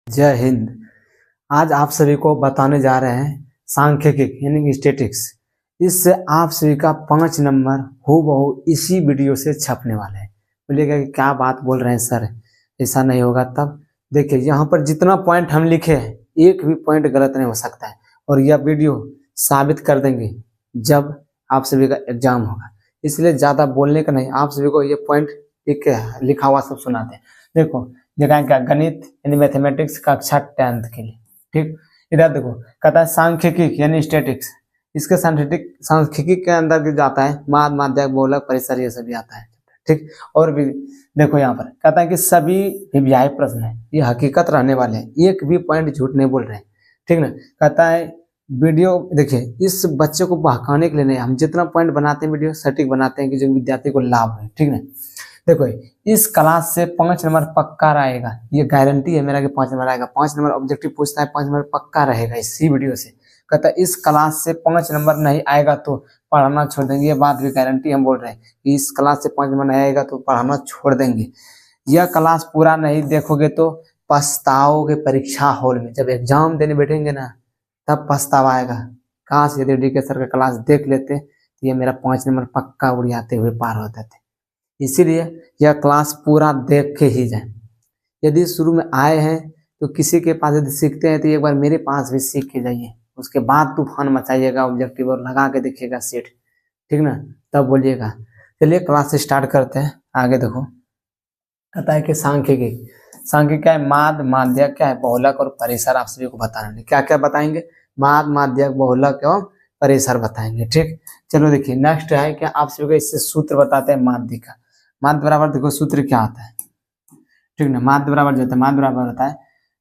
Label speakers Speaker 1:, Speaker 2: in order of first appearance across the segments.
Speaker 1: जय हिंद। आज आप सभी को बताने जा रहे हैं सांख्यिकी यानी स्टैटिक्स। इससे आप सभी का 5 नंबर हूबहू इसी वीडियो से छपने वाले हैं। बोलिएगा कि क्या बात बोल रहे हैं सर, ऐसा नहीं होगा। तब देखिए यहाँ पर जितना पॉइंट हम लिखे हैं एक भी पॉइंट गलत नहीं हो सकता है, और यह वीडियो साबित कर देंगे जब आप सभी का एग्जाम होगा। इसलिए ज़्यादा बोलने का नहीं, आप सभी को ये पॉइंट एक लिखा हुआ सब सुनाते हैं। देखो जगह क्या, गणित यानी मैथमेटिक्स कक्षा 10th के लिए। ठीक, इधर देखो कहता है सांख्यिकी यानी स्टैटिक्स। इसके सांख्यिकी के अंदर जाता है माद, माध्यक, बहुलक, परिसर, ये सभी आता है। ठीक, और भी देखो यहाँ पर कहता है कि सभी व्याय प्रश्न है, ये हकीकत रहने वाले हैं, एक भी पॉइंट झूठ नहीं बोल रहे हैं। ठीक ना, कहता है वीडियो देखिए इस बच्चे को बहकाने के लिए नहीं, हम जितना पॉइंट बनाते हैं वीडियो सटीक बनाते हैं कि जो विद्यार्थी को लाभ है। ठीक ना, देखो इस क्लास से 5 नंबर पक्का रहेगा, ये गारंटी है मेरा कि 5 नंबर आएगा। 5 नंबर ऑब्जेक्टिव पूछता है, 5 नंबर पक्का रहेगा इसी वीडियो से। कहता है इस क्लास से 5 नंबर नहीं आएगा तो पढ़ाना छोड़ देंगे, ये बात भी गारंटी हम बोल रहे हैं कि इस क्लास से 5 नंबर नहीं आएगा तो पढ़ाना छोड़ देंगे। यह क्लास पूरा नहीं देखोगे तो पछताओगे परीक्षा हॉल में, जब एग्जाम देने बैठेंगे ना तब पछतावा आएगा। काश यदि डी के सर का क्लास देख लेते तो ये मेरा 5 नंबर पक्का उड़ाते हुए पार होते थे। इसीलिए यह क्लास पूरा देख के ही जाए। यदि शुरू में आए हैं तो किसी के पास यदि सीखते हैं तो एक बार मेरे पास भी सीख के जाइए, उसके बाद तूफान मचाइएगा ऑब्जेक्टिव और लगा के देखिएगा सेट। ठीक ना, तब बोलिएगा। चलिए क्लास स्टार्ट करते हैं। आगे देखो कहता है कि सांख्यिकी क्या है, माद, माध्यक क्या है, बहुलक और परिसर आप सभी को बताना है। क्या क्या बताएंगे, माद, माध्यक, बहुलक एवं परिसर बताएंगे। ठीक, चलो देखिए नेक्स्ट है क्या, आप सभी को इससे सूत्र बताते हैं माध्य का। माध्य बराबर देखो सूत्र क्या आता है। ठीक ना, माध्य बराबर जो होता है, माध्य बराबर होता है,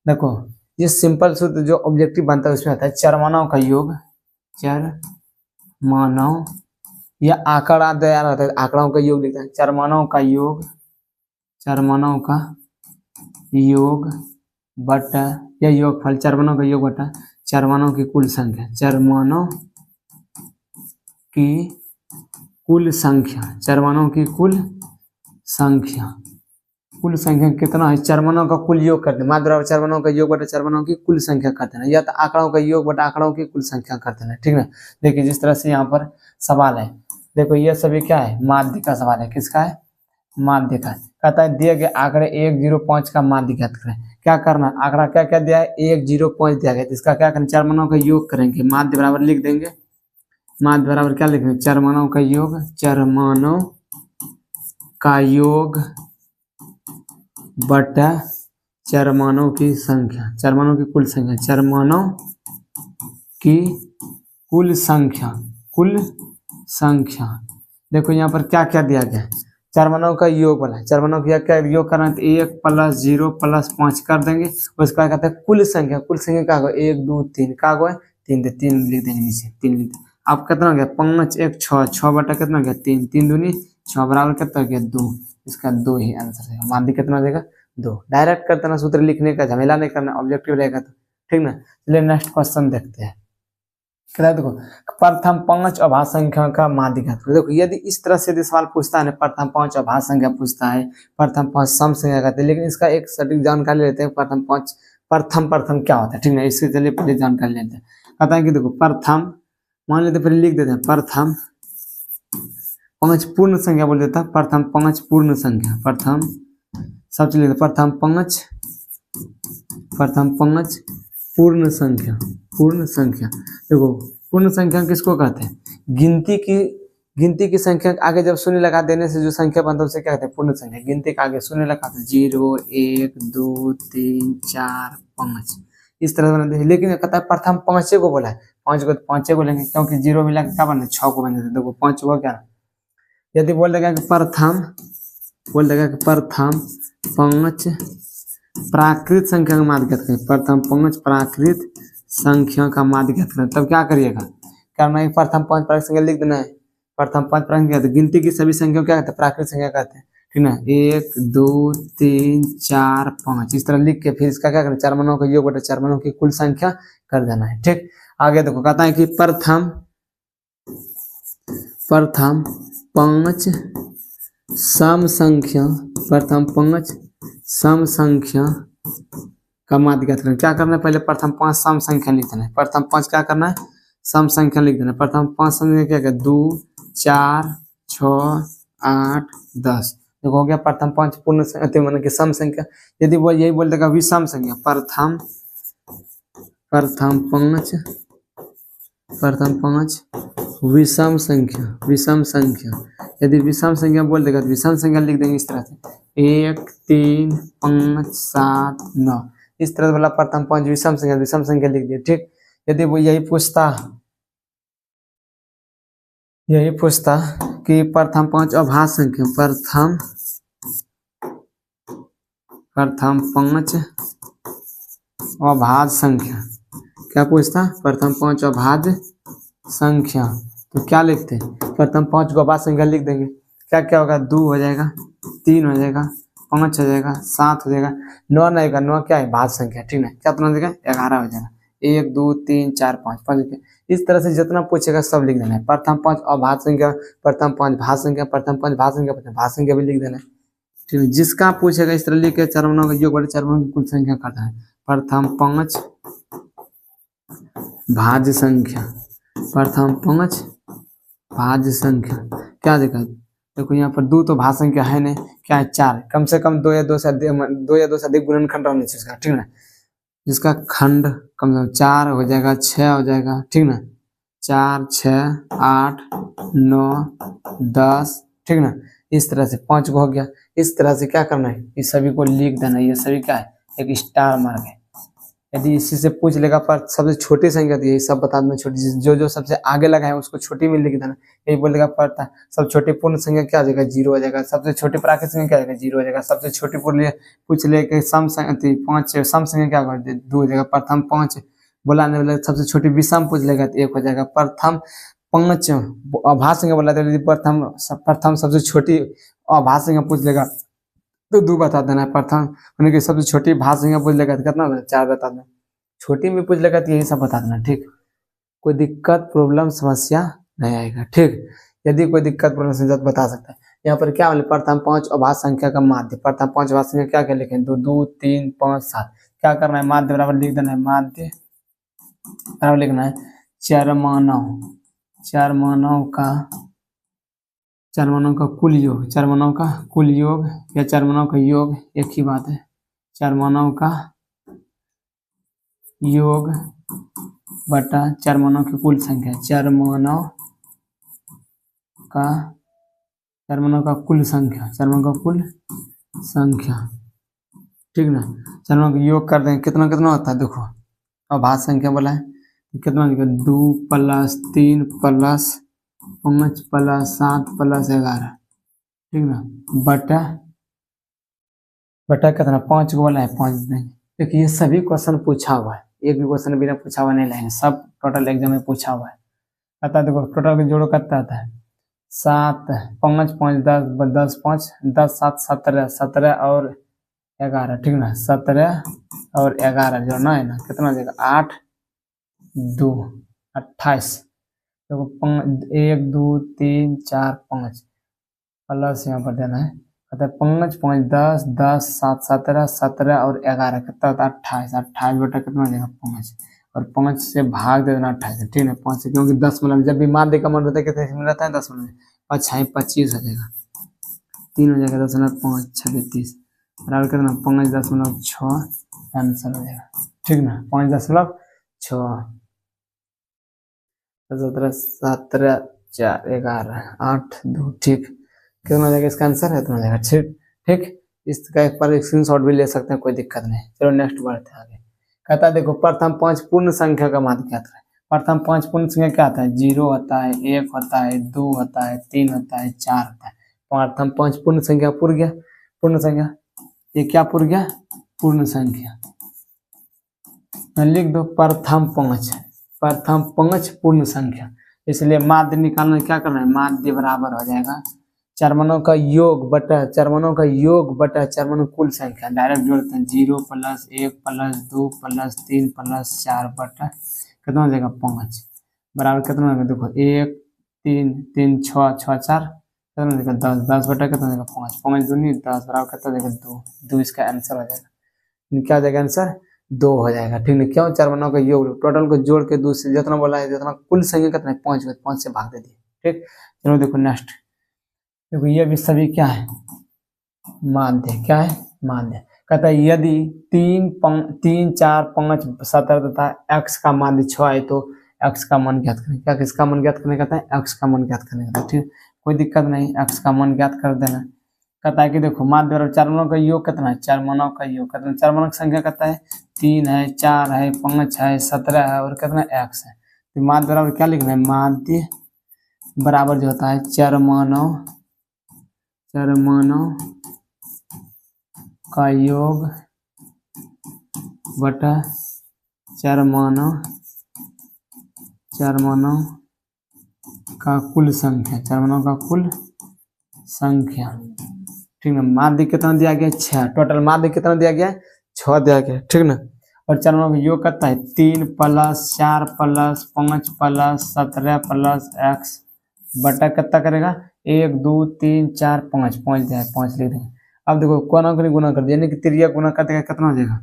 Speaker 1: देखो ये सिंपल सूत्र जो ऑब्जेक्टिव बनता है उसमें होता है चरमानों का योग, चरमानों, या आंकड़ा तैयार होता है, आंकड़ों का योग लिखता है, चरमानों का योग, चरमानों का योग बटा, या योगफल, चरमानों का योग बटा चरमानों की कुल संख्या, चरमानों की कुल संख्या, चरमानों की कुल संख्या, कुल संख्या कितना है, चरमानों का कुल योग करते हैं, माध्य बराबर चरमानों का योग बटा चरमानों की कुल संख्या करते हैं, या तो आंकड़ों का योग बटा आंकड़ों की कुल संख्या करते हैं। ठीक ना, देखिए जिस तरह से यहाँ पर सवाल है, देखो ये सभी क्या है, माध्य का सवाल है। किसका है, माध्य का। कहता है दिए गए आंकड़े 105 का माध्य ज्ञात करें। क्या करना, आंकड़ा क्या क्या दिया है, 105 दिया गया, इसका क्या करें, चरमानों का योग करेंगे, माध्य बराबर लिख देंगे, माध्य बराबर क्या लिखेंगे, चरमानों का योग, चरमानों का योग बटा चरमानों की संख्या, चरमानों की कुल संख्या, चरमानों की कुल संख्या, कुल संख्या। देखो यहाँ पर क्या क्या दिया गया है, चरमानों का योग वाला, चरमानों का क्या योग करना है, 1 + 0 + 5 कर देंगे। उसके बाद कहते हैं कुल संख्या, कुल संख्या क्या होगा, 1 2 3 का होगा 3 लिख देंगे नीचे, 3 लिख देंगे। अब कितना हो गया, 5 1 6, 6 बटा कितना हो गया 3, 3 दूनी 6 बराबर कितना हो गया 2, इसका 2 ही आंसर है। माध्य कितना हो जाएगा 2। डायरेक्ट करते ना, सूत्र लिखने का झमेला नहीं करना, ऑब्जेक्टिव रहेगा तो। ठीक ना, चलिए नेक्स्ट क्वेश्चन देखते हैं। देखो प्रथम 5 अभाज्य संख्या का माध्य ज्ञात करो। देखो यदि इस तरह से यदि सवाल पूछता है, प्रथम 5 अभाज्य संख्या पूछता है, प्रथम 5 सम संख्या कहते हैं, लेकिन इसका एक सटीक जानकारी लेते हैं, प्रथम 5 प्रथम क्या होता है। ठीक है, इसके चलिए पहले जानकारी लेते हैं। कहता है कि देखो प्रथम, मान लेते पहले लिख देते हैं, प्रथम 5 पूर्ण संख्या बोल देता है, प्रथम 5 पूर्ण संख्या, प्रथम सब चलिए प्रथम 5 पूर्ण संख्या, पूर्ण संख्या। देखो पूर्ण संख्या किसको कहते हैं, गिनती की संख्या आगे जब शून्य लगा देने से जो संख्या बनता है उसे क्या कहते हैं, पूर्ण संख्या। गिनती के आगे शून्य लगा तो 0 1 2 3 4 5 इस तरह बनाते हैं। लेकिन कहता है प्रथम 5 को बोला है, 5 को 5 को लेंगे क्योंकि 0 मिला के क्या बना 6 को बन जाता है। देखो 5 हुआ क्या, यदि बोल देगा कि प्रथम 5 प्राकृत संख्या का माध्य ज्ञात करें, प्रथम 5 प्राकृत संख्या का माध्य ज्ञात करें, तब क्या करिएगा, करना है प्रथम 5 प्राकृत संख्या लिख देना है। प्रथम 5 प्राकृत संख्या, गिनती की सभी संख्या क्या कहते हैं, प्राकृत संख्या कहते हैं। ठीक ना, 1 2 3 4 5 इस तरह लिख के फिर इसका क्या करना, चरमानों का योग बटा चरमानों की कुल संख्या कर देना है। ठीक, आगे देखो कहता है कि प्रथम 5 सम संख्या, प्रथम 5 सम संख्या का माध्य ज्ञात करना। क्या करना है, पहले प्रथम 5 सम संख्या लिख देना है। प्रथम 5 क्या करना है, सम संख्या लिख देना है। प्रथम 5 संख्या क्या क्या, 2 4 6 8 10। देखो हो गया प्रथम 5 पूर्ण संख्या माने कि सम संख्या। यदि वो यही बोल देगा विषम संख्या, प्रथम 5 विषम संख्या। यदि विषम संख्या बोल देगा तो विषम संख्या लिख देंगे इस तरह से 1 3 5 7 9। इस तरह वाला प्रथम 5 विषम संख्या लिख दिया, ठीक। यदि वो यही पूछता कि प्रथम 5 अभाज्य संख्या, प्रथम 5 अभाज्य संख्या, क्या पूछता, प्रथम 5 अभाज्य संख्या, तो क्या लिखते हैं, प्रथम 5 को अभाज्य संख्या लिख देंगे। क्या क्या होगा, 2 हो जाएगा, 3 हो जाएगा, 5 हो जाएगा, 7 हो जाएगा, 9 नहीं होगा, 9 क्या है, भाज्य संख्या, ठीक ना। क्या हो जाएगा, 11 हो जाएगा, 1 2 3 4 5 5। इस तरह से जितना पूछेगा सब लिख देना है। प्रथम 5 अभाज्य संख्या, प्रथम 5 भाज्य संख्या, प्रथम 5 भाज्य संख्या, प्रथम भाज्य संख्या भी लिख देना है, ठीक है। जिसका पूछेगा इस तरह लिख के चरमों का योग बटे चरमों की कुल संख्या करता है। प्रथम 5 भाज्य संख्या, प्रथम 5 भाज्य संख्या, क्या देखा, देखो यहाँ पर 2 तो भाज्य संख्या है नहीं, क्या है 4, कम से कम 2 या 2 से अधिक गुणनखंड रहने चाहिए, ठीक ना। जिसका खंड कम से कम 4 हो जाएगा, 6 हो जाएगा, ठीक ना, 4 6 8 9 10, ठीक ना। इस तरह से 5 को हो गया। इस तरह से क्या करना है, इस सभी को लिख देना है। ये सभी क्या है, एक स्टार मार्क है। यदि इसी से पूछ लेगा पर सबसे छोटी संख्या दी है, सब बता देना, छोटी जो जो सबसे आगे लगा है उसको छोटी में लिख देना। यही बोलेगा पड़ता सब छोटी पूर्ण संख्या क्या हो जाएगा, 0 हो जाएगा। सबसे छोटी प्राकृतिक संख्या क्या हो जाएगा, 0 हो जाएगा। सबसे छोटी पूर्ण पूछ ले के सम संख्या 5 सम संख्या क्या होगा, 2 हो जाएगा। प्रथम 5 बोलाने वाले सबसे छोटी विषम पूछ लेगा तो 1 हो जाएगा। प्रथम 5 अभाज्य संख्या बोला तो प्रथम सबसे छोटी अभाज्य संख्या पूछ लेगा तो 2 बता देना है। प्रथम उन्हें की सबसे छोटी भाज्य संख्या पूछ लेगा तो कितना, 4 बता देना। छोटी में पूछ लेगा तो यही सब बता देना, ठीक। कोई दिक्कत प्रॉब्लम समस्या नहीं आएगा, ठीक। यदि कोई दिक्कत प्रॉब्लम समस्या बता सकता है। यहाँ पर क्या बोले, प्रथम 5 अभाज्य संख्या का माध्य, प्रथम 5 अभाज्य संख्या क्या क्या लिखें, 2 2 3 5 7। क्या करना है, माध्य बराबर लिख देना है, माध्य बराबर लिखना है चरमानों का कुल योग, चरमानों का कुल योग या चरमानों का योग एक ही बात है। चरमानों का योग बटा चरमानों की कुल संख्या, चरमानों का कुल संख्या, ठीक ना। चरमानों का योग कर देंगे, कितना कितना होता है, देखो अभाज्य संख्या बोला है कितना, 2 + 3 + 5 + 7 + 11, ठीक ना, बटा कितना, 5 को बोला है 5 देंगे। देखिए ये सभी क्वेश्चन पूछा हुआ है, एक भी क्वेश्चन बिना पूछा हुआ नहीं लाएंगे, सब टोटल एग्जाम में पूछा हुआ है। आता देखो टोटल का जोड़ो कितना आता है, 7 5 5 10 10 5 10 7 17 17 और 11, ठीक ना। 17 और 11 जोड़ना है ना, कितना हो जाएगा, 8 2 28। देखो 1 2 3 4 5 प्लस यहाँ पर देना है, 5 5 10 10 7 17 17 और 11 कितना होता है, 28। 28 बटा कितना हो जाएगा, 5, और 5 से भाग दे देना 28, ठीक है। 5 से, क्योंकि 10 मतलब जब भी माध्य का मान होता है कितने में रहता है, 10 में। 5 25 हो जाएगा, 3 हो जाएगा, 10 5 36 बराबर कितना, 5.6 आंसर हो जाएगा, ठीक ना। 5.6 17 17 4 11 8 2, ठीक। कितना हो जाएगा इसका आंसर, इतना हो जाएगा, ठीक। इसका एक पर स्क्रीनशॉट भी ले सकते हैं, कोई दिक्कत नहीं। चलो नेक्स्ट बढ़ते हैं आगे। कहता है देखो प्रथम 5 पूर्ण संख्या का माध्य क्या आता है। प्रथम 5 पूर्ण संख्या क्या आता है, 0 होता है, 1 होता है, 2 होता है, 3 होता है, 4 होता है। प्रथम 5 पूर्ण संख्या पूर्ण गया, पूर्ण संख्या, ये क्या पूर्ण गया, पूर्ण संख्या। लिख दो प्रथम 5 पूर्ण संख्या, इसलिए माध्य निकालना क्या करना है, माध्य बराबर हो जाएगा चरमानों का योग बटा चरमानों कुल संख्या। डायरेक्ट जोड़ते हैं, 0 + 1 + 2 + 3 + 4 बटा कितना हो जाएगा, 5 बराबर कितना हो जाएगा, देखो 1 3 3 6 6 4 कितना हो जाएगा, 10 10 बटा कितना हो जाएगा, 5 5 दूनी 10 बराबर कितना हो जाएगा, 2 इसका आंसर हो जाएगा। क्या हो जाएगा आंसर, 2 हो जाएगा। ठीक है, क्यों? 4 मानों का योग टोटल को जोड़ के दूसरे जितना बोला है जितना कुल संख्या कितना है 5 5 से भाग दे दिए। ठीक, चलो देखो नेक्स्ट, देखो ये भी सभी क्या है माध्य, क्या है माध्य। कहता है यदि 3 4 5 17 तथा x का माध्य 6 है तो x का मान ज्ञात करें। क्या किसका मान ज्ञात करने कहता है? x का मान ज्ञात करने कहता है। ठीक, कोई दिक्कत नहीं, x का मान ज्ञात कर देना। कहता है कि देखो माध्य और 4 मानों का योग कितना है? 4 मानों का योग कितना? 4 मानों की संख्या कहता है 3 है, 4 है, 5 है, 17 है और कितना x है। तो माध्य बराबर क्या लिखना है? माध्य बराबर जो होता है 4 मानों का योग बटा 4 मानों का कुल संख्या, 4 मानों का कुल संख्या। ठीक है, माध्य कितना दिया गया? 6। टोटल माध्य कितना दिया गया? 6 दिया गया। ठीक ना, और 4 मानों का योग करता है 3 + 4 + 5 + 17 + x बटा कितना करेगा? 1 2 3 4 5 5 दिया है, 5 लिख देंगे। अब देखो कोना को गुना कर दिया, यानी कि त्रिज्या गुना कर देगा, कितना हो जाएगा?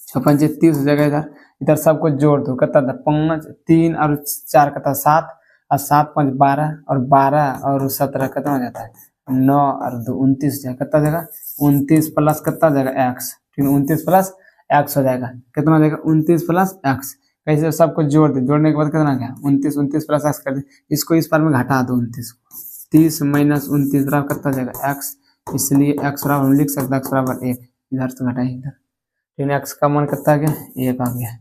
Speaker 1: 6 5 30 हो जाएगा। इधर सबको जोड़ दो, कितना था? 5 3 और 4 कितना? 7 और 7 5 12 और 12 और 17 कितना हो जाता है? 9 और 2 29 जाएगा। कितना जाएगा? 29 प्लस कितना जाएगा? x। ठीक है, 29 प्लस x हो जाएगा। कितना हो जाएगा? 29 प्लस x। कैसे? सबको जोड़ दे, जोड़ने के बाद कितना गया? 29 29 प्लस x कर दे, इसको इस बार में घटा दो 29 को। 30 - 29 बराबर कितना जाएगा? x। इसलिए x बराबर हम लिख सकते हैं x बराबर 1। इधर से घटाएं इधर, ठीक है, x का मान कितना आ गया? 1 आ गया।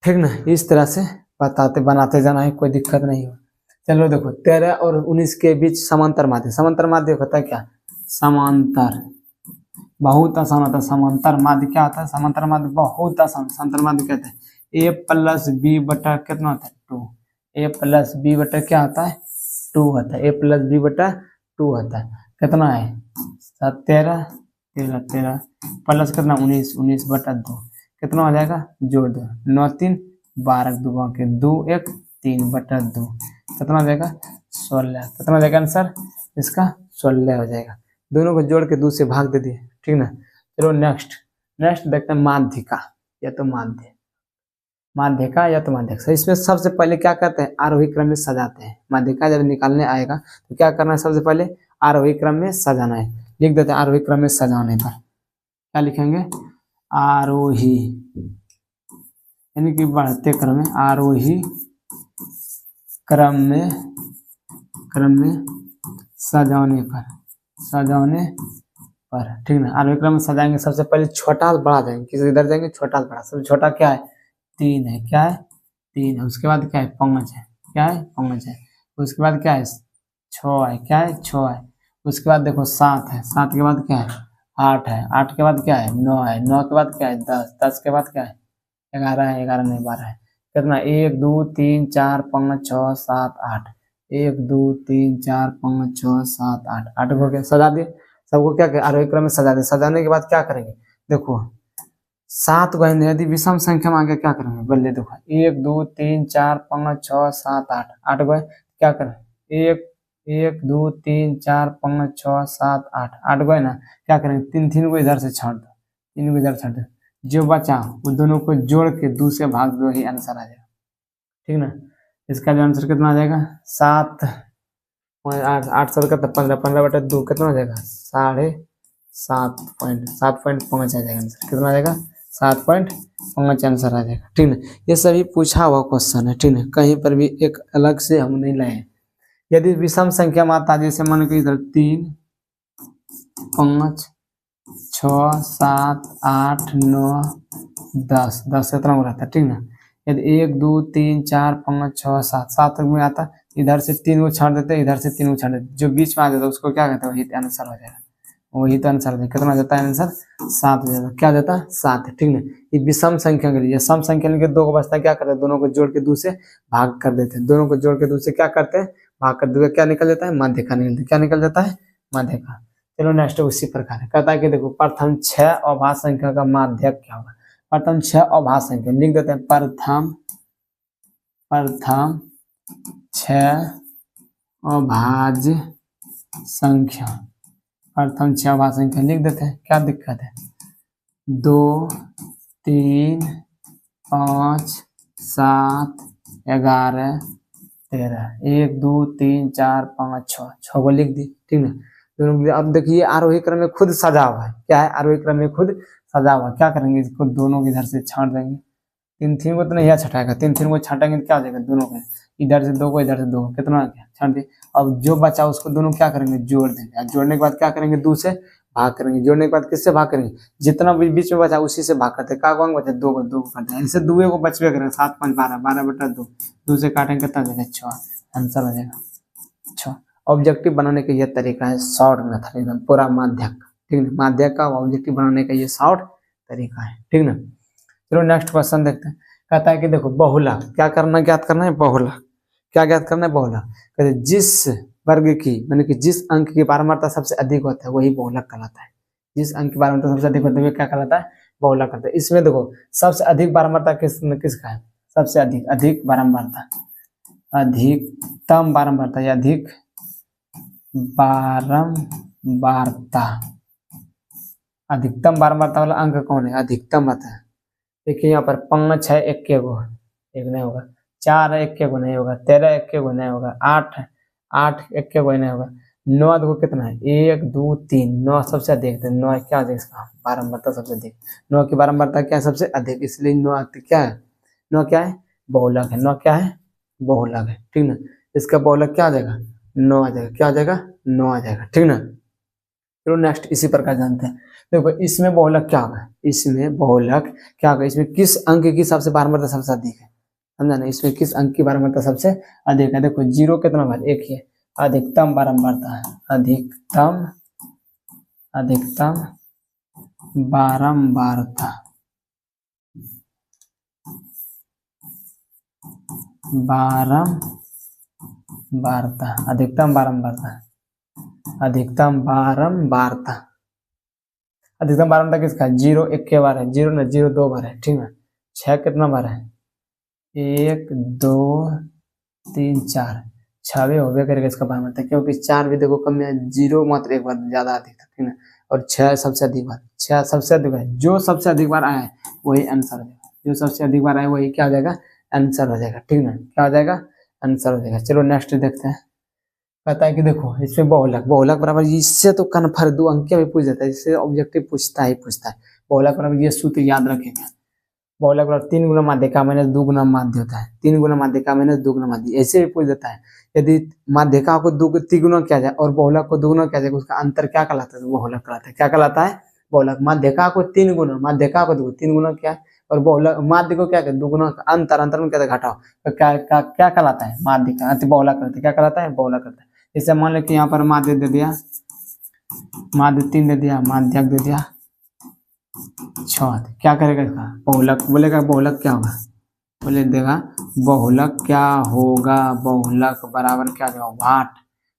Speaker 1: ठीक ना, इस तरह से बताते बनाते जाना है, कोई दिक्कत नहीं हो। चलो देखो 13 और 19 के बीच समांतर माध्य। समांतर माध्य होता है क्या? समांतर, बहुत आसान होता है समांतर माध्य। क्या होता है समांतर माध्य? बहुत आसान। समांतर माध्य कहते हैं a + b बटा कितना होता है? 2। a + b बटा क्या होता है? 2 होता है। a + b बटा 2 होता है। कितना है? 13 13 13 प्लस कितना? 19 19 बटा 2 कितना हो जाएगा? जोड़ दो, 9 3 12 2 के 2 1 3 बटा 2 कितना हो जाएगा? 16। कितना हो जाएगा आंसर इसका? 16 हो जाएगा। दोनों को जोड़ के 2 से भाग दे दिए। ठीक ना, चलो नेक्स्ट देखते हैं माध्यिका या तो माध्यिका या तो माध्यिका। इसमें सबसे पहले क्या करते हैं? आरोही क्रम में सजाते हैं। माध्यिका जब निकालने आएगा तो क्या करना है? सबसे पहले आरोही क्रम में सजाना है। लिख देते हैं आरोही क्रम में सजाने पर क्या लिखेंगे? आरोही यानी कि बढ़ते क्रम में, आरोही क्रम में सजाने पर ठीक ना। आरोही क्रम में सजाएंगे, सबसे पहले छोटा बड़ा जाएंगे, किसी इधर जाएंगे छोटा बड़ा। सबसे छोटा क्या है? 3 है। क्या है? 3 है। उसके बाद क्या है? 5 है। क्या है? 5 है। उसके बाद क्या है? 6 है। क्या है? 6 है। उसके बाद देखो 7 है। 7 के बाद क्या है? 8 है। 8 के बाद क्या है? 9 है। 9 के बाद क्या है? 10। 10 के बाद क्या है? 11 है। 11 नहीं 12 है। कितना? 1 2 3 4 5 6 7 8। 1 2 3 4 5 6 7 8 8 को क्या सजा दिए? सबको क्या करें? आरोही क्रम में सजा दे। सजाने के बाद क्या करेंगे? देखो 7 को यदि विषम संख्या में आगे क्या करेंगे? बल्ले देखो 1 2 3 4 5 6 7 8 8 को क्या करें? 1 1 2 3 4 5 6 7 8 8 को है ना, क्या करेंगे? 3 3 को इधर से छोड़ दो, 3 को इधर छोड़ दो, जो बचा वो दोनों को जोड़ के 2 से भाग दो, ही आंसर आ जाएगा। ठीक ना, इसका जो आंसर कितना आ जाएगा? 7 8 8 7 का 15 15 बटा 2 कितना हो जाएगा? 7.5 आ जाएगा आंसर। कितना आ जाएगा? 7.5 आंसर आ जाएगा। ठीक है, ये सभी पूछा हुआ क्वेश्चन है। ठीक है, कहीं पर भी एक अलग से हम नहीं लाए। यदि विषम संख्या माता जैसे मान के इधर 3 5 6 7 8 9 10 10 इतना हो रहता है। ठीक ना, यदि 1 2 3 4 5 6 7 7 में आता, इधर से 3 को छाड़ देते, इधर से 3 को छाड़ देते, जो बीच में आ जाता उसको क्या कहते हैं? वही आंसर हो जाएगा। वही तो आंसर है। कितना जाता है आंसर? 7 हो जाता है। क्या जाता है? 7। ठीक है, ये विषम संख्या के लिए। सम संख्या के 2 को बचता है, क्या करते हैं? दोनों को जोड़ के 2 से भाग कर देते हैं। दोनों को जोड़ के 2 से क्या करते हैं? भाग कर देते। क्या निकल जाता है? माध्यिका निकलती है। क्या निकल जाता है? माध्यिका। चलो नेक्स्ट उसी प्रकार है। कहता है कि देखो प्रथम 6 अभाज्य संख्या का माध्यक क्या होगा? प्रथम 6 अभाज्य संख्या लिख देते हैं। प्रथम 6 अभाज्य संख्या, प्रथम 6 अभाज्य संख्या लिख देते हैं। क्या दिक्कत है? 2 3 5 7 11 13 1 2 3 4 5 6 6 को लिख दी, ठीक ना। दोनों अब देखिए आरोही क्रम में खुद सजा हुआ है, क्या है आरोही क्रम में खुद सजा हुआ, क्या करेंगे इसको दोनों के इधर से छांट देंगे। 3 को तो नहीं छटाएगा, 3 को छाटेंगे तो क्या हो जाएगा, दोनों का इधर से 2 को इधर से 2 को कितना आ गया, छाट दिए। अब जो बचा उसको दोनों क्या करेंगे, जोड़ देंगे। जोड़ने के बाद क्या करेंगे, 2 से भाग करेंगे। जोड़ने के बाद किससे भाग करेंगे, जितना बीच में बचा उसी से भाग करते। का बचा 2 को काटते हैं, इनसे 2 को बचवे करेंगे। 7 5 12 12/2, 2 से काटेंगे कितना देगा 6, आंसर हो जाएगा 6। ऑब्जेक्टिव बनाने का यह तरीका है, शॉर्ट मेथड एकदम पूरा माध्यक, ठीक है। माध्यक का ऑब्जेक्टिव बनाने का ये शॉर्ट तरीका है, ठीक ना। चलो नेक्स्ट क्वेश्चन देखते हैं। कहता है कि देखो बहुलक क्या करना, ज्ञात करना है। बहुलक क्या ज्ञात करना है, बहुलक कहते जिस वर्ग की माने कि जिस अंक की बारंबारता सबसे अधिक होता है वही बहुलक कहलाता है। जिस अंक की बारंबारता सबसे अधिक होता है क्या कहलाता है, बहुलक कहलाता है। इसमें देखो सबसे अधिक बारंबारता किसका है, सबसे अधिक बारंबारता, अधिकतम बारंबारता या अधिक बारंबारता, अधिकतम बारंबारता वाला अंक कौन है, अधिकतम आता है। देखिए यहाँ पर 5 है, 1 एक नहीं होगा, 4 है, 1 नहीं होगा, 13 1 नहीं होगा, 8 है, 8 1 नहीं होगा, 9 देखो कितना है, 1 2 3 9 सबसे अधिक है। 9 क्या है इसका बारंबारता सबसे अधिक, 9 की बारंबारता क्या है सबसे अधिक, इसलिए 9 क्या है, 9 क्या है बहुलक है। 9 क्या है बहुलक है, ठीक ना। इसका बहुलक क्या आ जाएगा 9 आ जाएगा, क्या आ जाएगा 9 आ जाएगा, ठीक ना। चलो नेक्स्ट इसी प्रकार जानते हैं। देखो इसमें बहुलक क्या होगा, इसमें बहुलक क्या होगा, इसमें किस अंक की सबसे बारंबारता सबसे अधिक है, समझा ना। इसमें किस अंक की बारंबारता सबसे अधिक है। देखो 0 कितना बार, 1 ही है। अधिकतम बारंबारता है, अधिकतम बारंबारता, अधिकतम बारंबारता, अधिकतम बारंबारता किसका है, 0 1 के बार है, 0 ना 0 2 बार है, ठीक है। 6 कितना बार है, 1 2 3 4 6 हो गया करेगा इसका बारंबारता, क्योंकि 4 भी देखो कम में, 0 मात्र एक बार ज्यादा अधिक था, ठीक है। और 6 सबसे अधिक बार, 6 सबसे अधिक बार, जो सबसे अधिक बार आया है वही आंसर हो जाएगा, जो सबसे अधिक बार आया वही क्या हो जाएगा आंसर हो जाएगा, ठीक ना। क्या हो जाएगा आंसर हो जाएगा। चलो नेक्स्ट देखते हैं। कहता है कि देखो इसमें बहुलक बराबर, इससे तो कन्फर्म 2 अंकिया भी पूछ जाता है, इससे ऑब्जेक्टिव पूछता है। बहुलक बराबर ये सूत्र याद रखेंगे, बहुलक बराबर 3 गुना माध्यिका माइनस 2 गुना माध्य होता है। 3 गुना माध्यिका माइनस 2 गुना माध्य, ऐसे भी पूछ देता है। यदि माध्यिका को 3 गुना किया जाए और बहुलक को 2 गुना किया जाए, उसका अंतर क्या कहलाता है, बहुलक कहलाता है। क्या कहलाता है बहुलक। माध्यिका को 3 गुना, माध्यिका को 3 गुना किया है, और बहुलक माध्य को क्या कहते 2 गुना, अंतर में क्या घटाओ, तो क्या कहलाता है माध्यिका, बहुलक कहलाता है। क्या कहलाता है बहुलक कहलाता है। जैसे मान लो कि यहाँ पर माध्य दे दिया, माध्य 3 दे दिया, माध्यक दे दिया 6, क्या करेगा इसका बहुलक, बोलेगा बहुलक क्या होगा, बोले देगा बहुलक क्या होगा, बहुलक बराबर क्या होगा 8।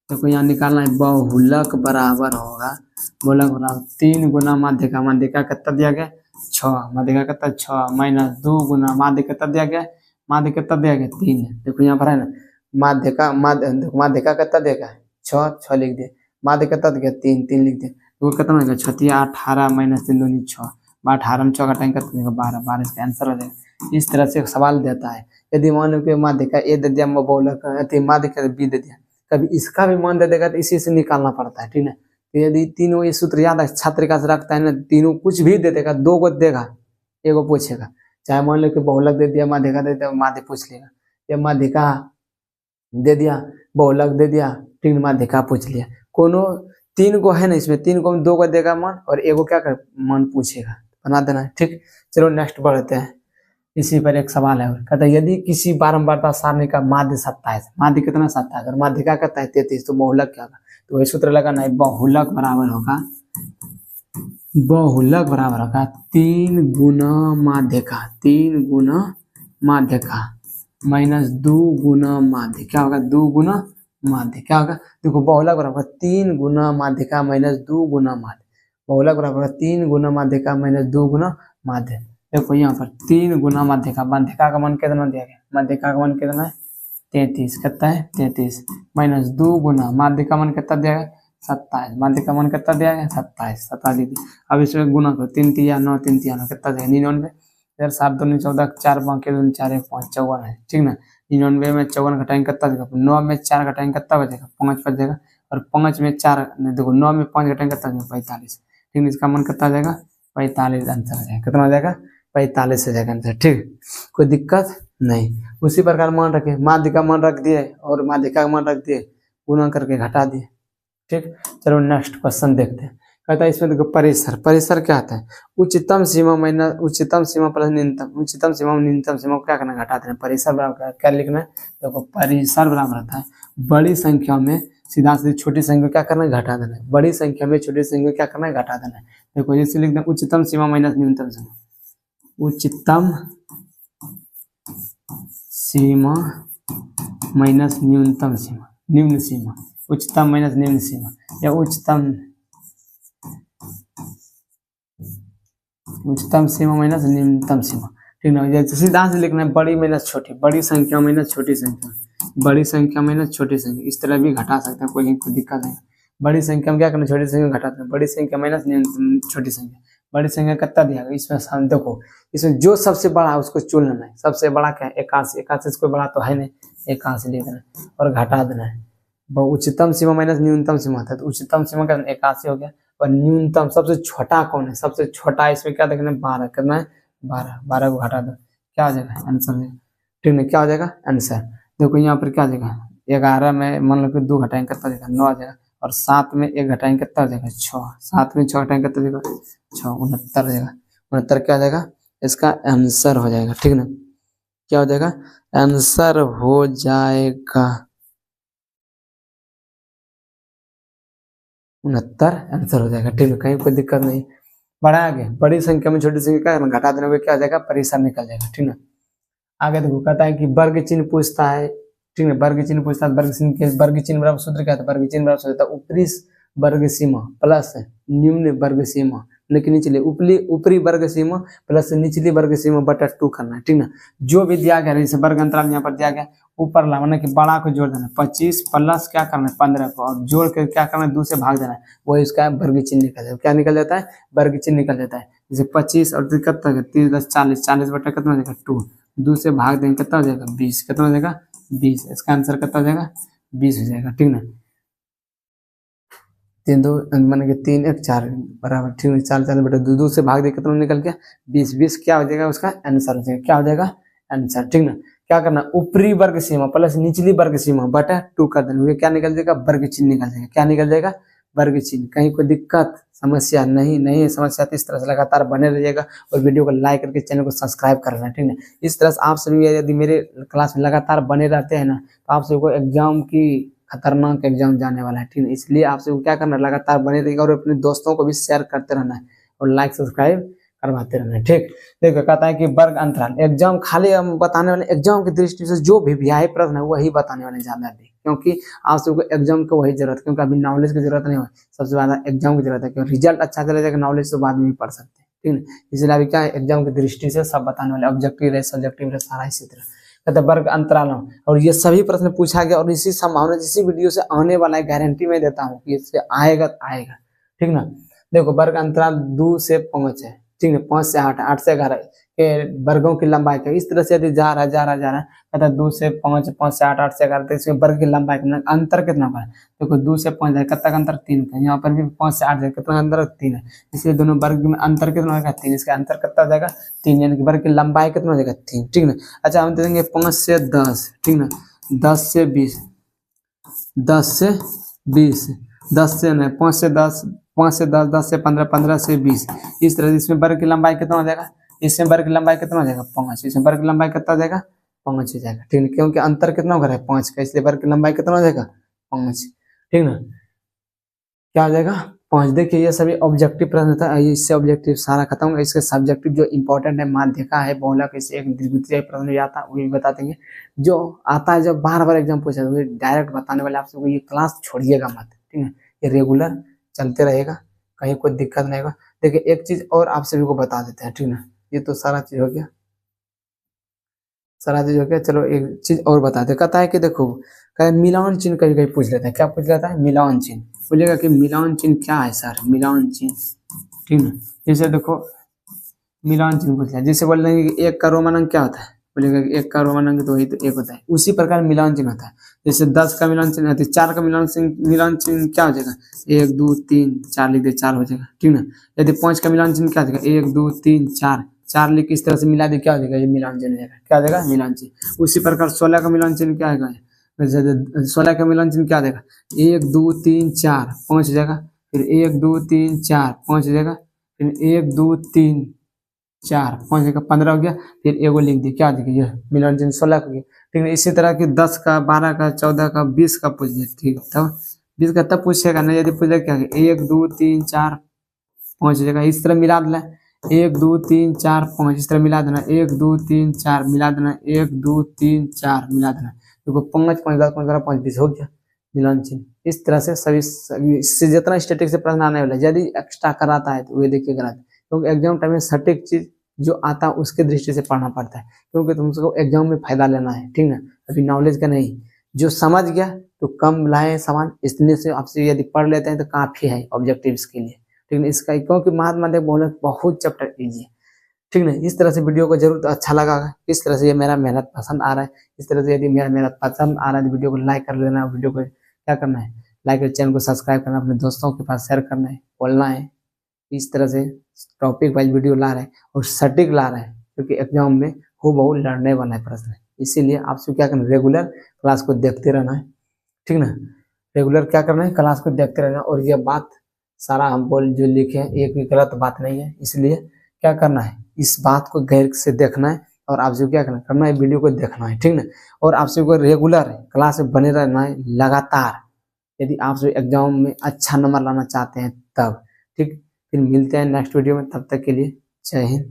Speaker 1: देखो यहाँ निकालना है, बहुलक बराबर होगा, बहुलक बराबर 3 गुना माध्यिका, माध्यिका कितना दिया गया 6, माध्यिका कितना 6 माइनस 2 गुना माध्य कितना दिया गया, माध्य कितना दिया गया 3। देखो यहाँ पर है ना माध्यिका, माध्यिका कितना देगा 6 लिख दिए, माध्य कितना दिया 3 लिख दिए। तो कितना होगा 6 18 माइनस 3 दूनी 6, 18 में 6 घटाएंगे कितना देगा 12 इसका आंसर हो जाएगा। इस तरह से सवाल देता है। यदि मान लो कि माध्यिका ए दे दिया, बहुलक माध्यिका बी दे दिया, कभी इसका भी मान दे देगा तो इसी से निकालना पड़ता है, ठीक है। तो यदि तीनों ये सूत्र याद है छात्र का से रखता है ना, तीनों कुछ भी दे देगा, 2 को देगा 1 को पूछेगा। चाहे मान लो कि बहुलक दे दिया, माध्यिका दे दिया, माध्य पूछ लेगा, या माध्यिका दे दिया, बहुलक दे दिया, ठीक है, माध्यिका पूछ लिया। कोनो 3 को है ना, इसमें 3 को 2 को देगा मान, और 1 को क्या कर मान पूछेगा, बना देना है, ठीक। चलो नेक्स्ट बढ़ते हैं। इसी पर एक सवाल है, कहता है यदि किसी बारंबारता सारणी का माध्य 27, माध्य कितना 27 और माध्यिका कहता है 33, तो बहुलक क्या होगा। तो वही सूत्र लगाना है, बहुलक बराबर होगा 3 गुना माध्यिका, 3 गुना माध्यिका माइनस 2 गुना माध्य, क्या होगा 2 गुना माध्य, क्या होगा देखो बहुलक बराबर 3 गुना माध्यिका माइनस 2 गुना माध्य, बहुलक बराबर 3 गुना माध्यिका माइनस 2 गुना माध्य। देखो यहाँ पर 3 गुना माध्यिका, माध्यिका का मान कितना दिया गया, माध्यिका का मान कितना है 33, कितना है 33 माइनस 2 गुना माध्यिका मान कितना दिया गया 27, माध्य का मान कितना दिया गया 27, 27 दी। अब इसमें गुना करो, 3 तिया 9, 3 तिया 9 कितना देगा 99। इधर 7 दूनी 14, 4 5 के 2 4 1 5 54 है, ठीक ना। 99 में 54 घटाएंगे कितना देगा, 9 में 4 घटाएंगे कितना बचेगा 5 बचेगा, और 5 में 4 देखो 9 में 5 घटाएंगे कितना देगा 45, ठीक है। इसका मान कितना जाएगा 45 आंसर आ जाएगा, कितना हो जाएगा 45 हो जाएगा आंसर, ठीक। कोई दिक्कत नहीं। उसी प्रकार मान रखे, माध्य का मान रख दिए और माध्यिका का मान रख दिए, गुना करके घटा दिए, ठीक। चलो नेक्स्ट क्वेश्चन देखते हैं। कहता है इसमें देखो परिसर, परिसर क्या आता है, उच्चतम सीमा माइनस उच्चतम सीमा प्लस न्यूनतम, उच्चतम सीमा न्यूनतम सीमा को क्या करना घटा देना। परिसर बराबर क्या लिखना है, देखो परिसर बराबर रहता है बड़ी संख्या में सीधा सीधी छोटी संख्या क्या करना है घटा देना है, बड़ी संख्या में छोटी संख्या क्या करना है घटा देना है। देखो जैसे लिख दें उच्चतम सीमा माइनस न्यूनतम सीमा, उच्चतम सीमा माइनस न्यूनतम सीमा, निम्न सीमा, उच्चतम माइनस निम्न सीमा, या उच्चतम सीमा माइनस न्यूनतम सीमा, ठीक ना। जैसे सीधा से लिखना है बड़ी माइनस छोटी, बड़ी संख्या माइनस छोटी संख्या, बड़ी संख्या माइनस छोटी संख्या, इस तरह भी घटा सकते हैं, कोई दिक्कत नहीं। बड़ी संख्या में क्या करना, छोटी संख्या घटाते हैं, बड़ी संख्या माइनस न्यूनतम छोटी संख्या, बड़ी संख्या कितना दिया गया इसमें हम देखो, इसमें जो सबसे बड़ा है उसको चुन लेना है। सबसे बड़ा क्या है 81, 81 से कोई बड़ा तो है नहीं, 81 लिख देना है और घटा देना है। उच्चतम सीमा माइनस न्यूनतम सीमा था, तो उच्चतम सीमा का 81 हो गया, और न्यूनतम सबसे छोटा कौन है, सबसे छोटा इसमें क्या देखना है 12 करना है, 12, 12 को घटा दो क्या हो जाएगा आंसर, ठीक है। क्या हो जाएगा आंसर, देखो यहाँ पर क्या हो जाएगा 11 में मान लो कि 2 घटाएंगे कितना देगा 9 आ जाएगा, और 7 में 1 घटाएंगे कितना हो जाएगा 6, 7 में 6 घटाएंगे कितना देगा 6, 69 हो जाएगा, 69 क्या हो जाएगा इसका आंसर हो जाएगा, ठीक ना। क्या हो जाएगा आंसर हो जाएगा 69 आंसर हो जाएगा, ठीक है। कहीं कोई दिक्कत नहीं। बड़ा आगे बड़ी संख्या में छोटी संख्या का घटा देने में क्या हो जाएगा परिसर निकल जाएगा, ठीक ना। आगे देखो कहता है कि वर्ग चिन्ह पूछता है, ठीक है। वर्ग चिन्ह पूछता है, वर्ग चिन्ह बराबर सूत्र क्या था, वर्ग चिन्ह बराबर सूत्र ऊपरी वर्ग सीमा प्लस निम्न वर्ग सीमा, लेकिन निचली ऊपरी वर्ग सीमा प्लस निचली वर्ग सीमा बटा 2 करना है, ठीक ना। जो भी दिया गया जैसे वर्ग अंतराल यहाँ पर दिया गया, ऊपर लाना कि बड़ा को जोड़ देना 25 प्लस क्या करना है 15 को, और जोड़ कर क्या करना है 2 से भाग देना है, वही उसका वर्ग चिन्ह निकल जाता है। क्या निकल जाता है वर्ग चिन्ह निकल जाता है। जैसे 25 और कितना 30 10 40, 40 बटा कितना हो जाएगा 2, 2 से भाग देंगे कितना हो जाएगा 20, कितना हो जाएगा 20, इसका आंसर कितना हो जाएगा 20 हो जाएगा, ठीक ना। 3 2 मान के 3 1 4 बराबर, ठीक है। 4 4 बटा 2, 2 से भाग दे कितना निकल गया 20, 20 क्या हो जाएगा उसका आंसर हो जाएगा, क्या हो जाएगा आंसर, ठीक ना। क्या करना ऊपरी वर्ग सीमा प्लस निचली वर्ग सीमा बटा 2 कर देना, क्या निकल जाएगा वर्ग चिन्ह निकल जाएगा, क्या निकल जाएगा वर्ग चिन्ह। कहीं कोई दिक्कत समस्या नहीं है, समस्या तो इस तरह से लगातार बने रहिएगा, और वीडियो को लाइक करके चैनल को सब्सक्राइब कर लेना, ठीक है। इस तरह से आप सभी यदि मेरे क्लास में लगातार बने रहते हैं ना, तो आप सबको एग्जाम की खतरनाक एग्जाम जाने वाला है, ठीक है। इसलिए आप सबको क्या करना है लगातार बने रहिएगा, और अपने दोस्तों को भी शेयर करते रहना है, और लाइक सब्सक्राइब करवाते रहना है, ठीक। देखो कहता है कि वर्ग अंतराल एग्जाम खाली हम बताने वाले, एग्जाम की दृष्टि से जो भी वीआई प्रश्न है वही बताने वाले ज्यादा भी, क्योंकि आप सबको एग्जाम की वही जरूरत है, क्योंकि अभी नॉलेज की जरूरत नहीं है, सबसे ज्यादा एग्जाम की जरूरत है, क्योंकि रिजल्ट अच्छा चला जाएगा नॉलेज तो बाद में भी पढ़ सकते हैं, ठीक है। इसलिए अभी क्या है एग्जाम की दृष्टि से सब बताने वाले, ऑब्जेक्टिव रहे सब्जेक्टिव रहे सारा इसी तरह कहते वर्ग अंतराल, और ये सभी प्रश्न पूछा गया, और इसी संभावना इसी वीडियो से आने वाला है, गारंटी मैं देता हूँ कि इससे आएगा आएगा, ठीक ना। देखो वर्ग अंतराल 2 से 5 है, ठीक है, 5 से 8, 8 से 11 के वर्गों की लंबाई का इस तरह से यदि जा रहा है कहता 2 से 5, 5 से 8, 8 से 11, तो इसमें वर्ग की लंबाई का अंतर कितना होगा, देखो 2 से 5 है कितना का अंतर 3 का, यहाँ पर भी 5 से 8 है कितना अंतर 3 है, इसलिए दोनों वर्ग में अंतर कितना होगा 3, इसका अंतर कितना हो जाएगा 3, यानी कि वर्ग की लंबाई कितना हो जाएगा 3, ठीक ना। अच्छा हम देंगे 5 से 10, ठीक ना, 10 से 20, 10 से 20, 10 से नहीं 5 से 10, 5 से 10, 10 से 15, 15 से 20, इस तरह से इसमें वर्ग की लंबाई कितना हो जाएगा, इसमें वर्ग की लंबाई कितना हो जाएगा 5, इसमें वर्ग की लंबाई कितना हो जाएगा 5 हो जाएगा, ठीक है, क्योंकि अंतर कितना हो रहा है 5 का, इसलिए वर्ग की लंबाई कितना हो जाएगा 5, ठीक ना। क्या हो जाएगा 5। देखिए ये सभी ऑब्जेक्टिव प्रश्न था, इससे ऑब्जेक्टिव सारा खत्म होगा, इसके सब्जेक्टिव जो इंपॉर्टेंट है माध्यिका है बहुलक, इससे एक द्वितीय प्रश्न भी आता है वो भी बता देंगे, जो आता है जब बार बार एग्जाम पूछा तो डायरेक्ट बताने वाले आप सबको, ये क्लास छोड़िएगा मत, ठीक है, ये रेगुलर चलते रहेगा, कहीं कोई दिक्कत नहीं होगा। देखिए एक चीज और आप सभी को बता देते हैं, ठीक ना, ये तो सारा चीज हो गया, शरारती जो क्या, चलो एक चीज और बताते, कहता है कि देखो, कहे मिलान चिन्ह कभी कभी पूछ लेता है, क्या पूछ लेता है, मिलान चिन्ह। बोलेगा कि मिलान चिन्ह क्या है सर, मिलान चिन्ह, ठीक ना। जैसे देखो मिलान चिन्ह पूछ लिया, जैसे बोल रहे हैं कि एक का रोमन अंक क्या होता है, बोलेगा कि एक का रोमन अंक तो वही तो एक होता है, उसी प्रकार मिलान चिन्ह होता है। जैसे 10 का मिलान चिन्ह होता है, 4 का मिलान चिन्ह क्या हो जाएगा, 1 2 3 4 लिख दे, 4 हो जाएगा, ठीक ना। यदि 5 का मिलान चिन्ह क्या हो जाएगा, 1 2 3 4, 4 लिख के इस तरह से मिला दे, क्या हो जाएगा, ये मिलान चिन्ह हो जाएगा, क्या हो जाएगा, मिलान चिन्ह। उसी प्रकार 16 का मिलान चिन्ह क्या आएगा, 16 का मिलान चिन्ह क्या देगा, 1 2 3 4 5 हो जाएगा, फिर 1 2 3 4 5 हो जाएगा, फिर 1 2 3 4 5 जगह 15 हो गया, फिर एगो लिख दी, क्या दिखे, ये मिलान चिन्ह 16 हो गया, ठीक है। इसी तरह की 10 का 12 का 14 का 20 का पूछ लिया, ठीक है, तब 20 का तब पूछेगा ना, यदि पूछेगा क्या 1 2 3 4 5 जगह इस तरह मिला देना, 1 2 3 4 5 इस तरह मिला देना, 1 2 3 4 मिला देना, 1 2 3 4 मिला देना, देखो 5 5 10 15 5 20 हो गया मिलान चिन्ह। इस तरह से सभी इससे जितना स्टैटिक से प्रश्न आने वाला है, यदि एक्स्ट्रा कराता है तो वे देखिए कराता है, क्योंकि एग्जाम टाइम में सटीक चीज जो आता है उसके दृष्टि से पढ़ना पड़ता है, क्योंकि तुमको एग्जाम में फायदा लेना है, ठीक ना, अभी नॉलेज का नहीं। जो समझ गया तो कम लाए सवाल, इसलिए से आपसे यदि पढ़ लेते हैं तो काफी है ऑब्जेक्टिव्स के लिए, ठीक ना। इसका क्योंकि महात्मा देव बोले बहुत चैप्टर इजी है, ठीक ना। इस तरह से वीडियो को जरूर अच्छा लगा, इस तरह से ये मेरा मेहनत पसंद आ रहा है, इस तरह से यदि मेरा मेहनत पसंद आ रहा है तो वीडियो को लाइक कर लेना, वीडियो को क्या करना है, लाइक कर, चैनल को सब्सक्राइब करना, अपने दोस्तों के पास शेयर करना है, बोलना है। इस तरह से टॉपिक वाइज वीडियो ला रहे हैं और सटीक ला रहे हैं, क्योंकि एग्जाम में हूबहू लड़ने वाला है प्रश्न, इसीलिए आपसे क्या करना, रेगुलर क्लास को देखते रहना है, ठीक ना। रेगुलर क्या करना है, क्लास को देखते रहना, और ये बात सारा हम बोल जो लिखे हैं एक भी गलत बात नहीं है, इसलिए क्या करना है, इस बात को गैर से देखना है, और आपसे क्या करना है, वीडियो को देखना है, ठीक ना। और आपसे को रेगुलर क्लास में बने रहना है लगातार, यदि आप एग्जाम में अच्छा नंबर लाना चाहते हैं तब, ठीक। फिर मिलते हैं नेक्स्ट वीडियो में, तब तक के लिए जय हिंद।